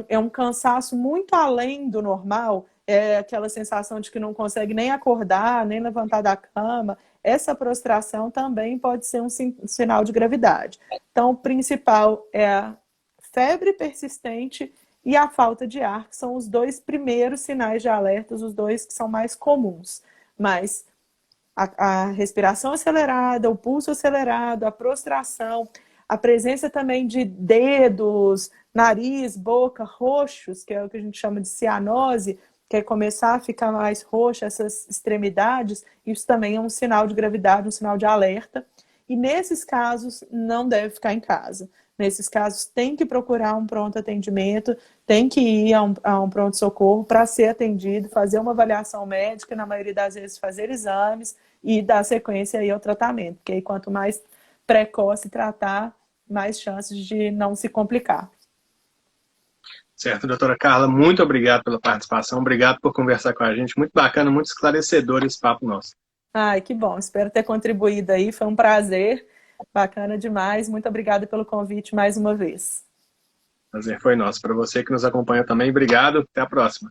[SPEAKER 1] é um cansaço muito além do normal, é aquela sensação de que não consegue nem acordar, nem levantar da cama. Essa prostração também pode ser um sinal de gravidade. Então, o principal é a febre persistente e a falta de ar, que são os dois primeiros sinais de alerta, os dois que são mais comuns. Mas a respiração acelerada, o pulso acelerado, a prostração, a presença também de dedos, nariz, boca roxos, que é o que a gente chama de cianose, que é começar a ficar mais roxa, essas extremidades, isso também é um sinal de gravidade, um sinal de alerta. E nesses casos, não deve ficar em casa. Nesses casos, tem que procurar um pronto atendimento, tem que ir a um pronto-socorro para ser atendido, fazer uma avaliação médica, na maioria das vezes fazer exames e dar sequência aí ao tratamento. Porque aí, quanto mais precoce tratar, mais chances de não se complicar.
[SPEAKER 2] Certo, doutora Carla, muito obrigado pela participação, obrigado por conversar com a gente, muito bacana, muito esclarecedor esse papo nosso.
[SPEAKER 1] Ai, que bom, espero ter contribuído aí, foi um prazer, bacana demais, muito obrigada pelo convite mais uma vez.
[SPEAKER 2] Prazer foi nosso. Para você que nos acompanha também, obrigado, até a próxima.